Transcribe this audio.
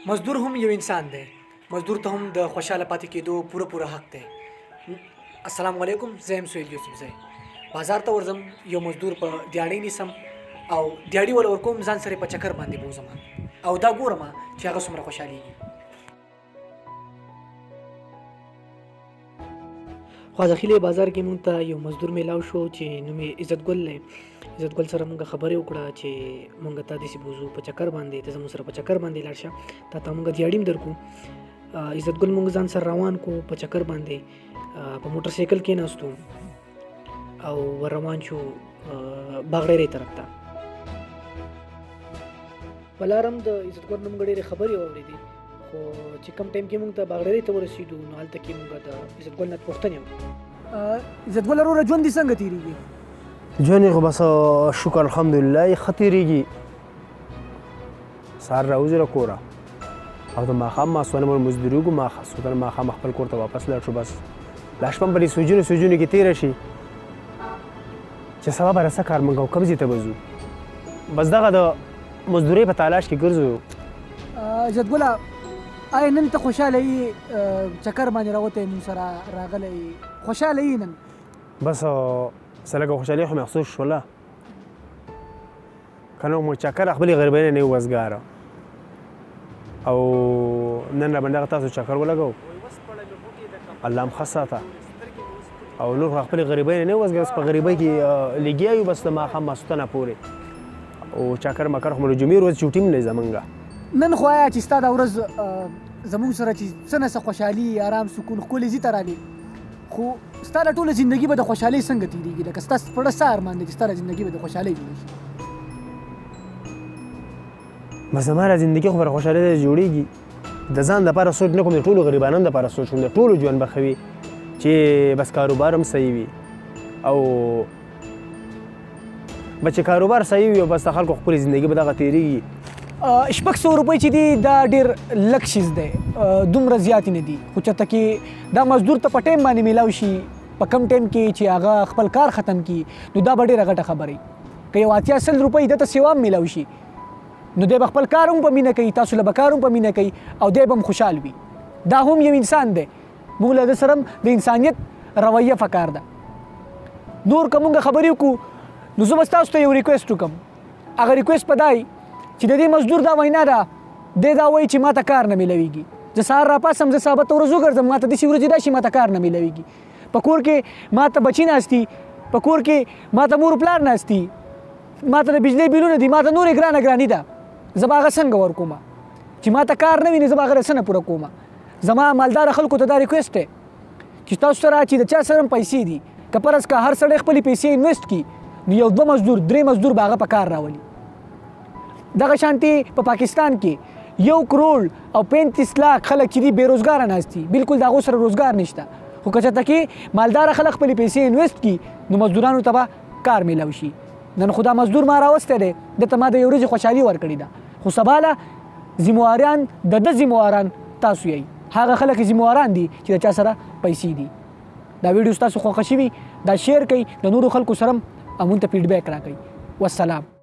مزدور هم یو انسان دی. مزدور ته هم د خوشاله پاتې کېدو پوره حق دی. السلام علیکم، زه یم سهیل یوسفزی. بازار ته ورځم، یو مزدور په دیاړۍ نیسم او دیاړي وله ورکوم، ځان سره په چکر باندې بوځم او دا ګورم چې هغه څومره خوشحالېږي. خوا داخلي بازار کې مونږ ته یو مزدور میلاو شو چې نوم یې عزتګل دی. عزتګل سره مونږ خبرې وکړه چې مونږ ته داسې بوځو په چکر باندې، ته زموږ سره په چکر باندې لاړ شه، تا مونږ دیاړي هم درکو. عزتګل مونږ ځان سره روان کو په چکر باندې، په موټر سایکل کې ناستو او ور روان شو باغډیرې طرف ته. په لار هم د عزتګل نه مونږ ډېرې خبرې واورېدې، خو چې کم ټایم کې مونږ ته باغډیرې ته ورسېدو نو هلته کې مونږ د عزتګل نه پوښتنې وکړې. عزتګل وروره ژوند دې څنګه تېرېږي؟ ژوند یې خو بس شکر الحمدلله یې ښه تېرېږي. سهار راوځي له کوره او د ماښام ماسوانه مو مزدوري وکړو، ماسخوتن ماښام خپل کور ته واپس لاړ شو. بس لا شپه په دې سوچونو کې تېره شي چې سبا به رسه کار موږ او کوم ځای ته به ځو. بس دغه د مزدورۍ په تلاش کې ګرځو. عزتګله آیا نن ته خوشحاله یې؟ چکر باندې راوتی مونږ سره راغلی یې، خوشحاله یې نن؟ بس څه لږه خوشحالي خو محسوس شوله، که نه مو چکر خپلې غریبۍ نه یې وزګاره او نن راباندې هغه تاسو چکر ولګو، الله هم ښه ساته او نور خو خپلې غریبۍ نه یې وزګاره. په غریبۍ کې لګیا یو بس د ماښام ماسخوتنه پورې او چکر مکر خو مو د جمعې ورځ چوټي هم نه زمونږ. نن خو آیا چې ستا دا ورځ زموږ سره چې څه نه څه خوشحالي، آرام، سکون، ښکلې ځي ته رالې، خو ستا دا ټوله زندګي به د خوشحالۍ څنګه تېرېږي؟ لکه ستا په زړه څه ارمان دی چې ستا زندګي به د خوشحالۍ جوړه شي؟ بس زما را زندګي خو پر خوشحالۍ جوړېږي. د ځان دپاره سوچ نه کوم، د ټولو غریبانو دپاره سوچ کوم، د ټولو ژوند به ښه وي، چې بس کاروبار هم صحیح وي او بس چې کاروبار صحیح وي او بس د خلکو خپلې زندګي به دغه تېرېږي. 600 روپۍ چې دي دا ډېر لږ شیز دی، دومره زیات نه دي، خو چېرته کې دا مزدور ته په ټایم باندې میلاو شي، په کم ټایم کې چې هغه خپل کار ختم کړي نو دا به ډېره غټه خبره وي. که یو 80-100 روپۍ ده ته سیوا هم میلاو شي نو دی به خپل کار هم په مینه کوي، تاسو له به کار هم په مینه کوي او دی به هم خوشحال وي. دا هم یو انسان دی، موږ له ده سره هم د انسانیت رویه پکار ده. نور که موږ خبرې وکړو نو زه به ستاسو ته یو ریکویسټ وکړم. هغه ریکویسټ په دی چې د دې مزدور دا وینا ده، دی دا وایي چې ما ته کار نه میلاویږي. زه سهار راپاسم، زه سبا ته ورځ وګرځم، ما ته داسې ورځې راشي ما ته کار نه میلاویږي. په کور کې ما ته بچي ناستي، په کور کې ما ته مور پلار ناستي، ما ته د بجلۍ بیلونه دي، ما ته نورې ګرانې دي. زه به هغه څنګه ورکوم چې ما ته کار نه وي؟ نو زه به هغه څنګه پوره کوم؟ زما مالداره خلکو ته دا ریکویسټ دی چې تاسو سره چې د چا سره هم پیسې دي، که فرض که هر سړی خپلې پیسې انویسټ کړي نو یو 2 مزدور 3 مزدور به هغه په کار راولي. دغه شانتي په پاکستان کې 1 کروڑ او 35 لاک خلک چې دي بېروزګاره ناست دي، بالکل د هغو سره روزګار نشته. خو که چېرته کې مالداره خلک خپلې پیسې انویسټ کړي نو مزدورانو ته به کار میلاو شي. نن خو دا مزدور ما راوستی دی، دته ما د یو ورځې خوشحالي ورکړې ده، خو سبا له ذمواران د ده ذمواران تاسو یئ، هغه خلک ذمواران دي چې د چا سره پیسې دي. دا ویډیو ستاسو خوښه شوي دا شیر کړئ، د نورو خلکو سره هم مونږ ته فیډبیک راکړئ. والسلام.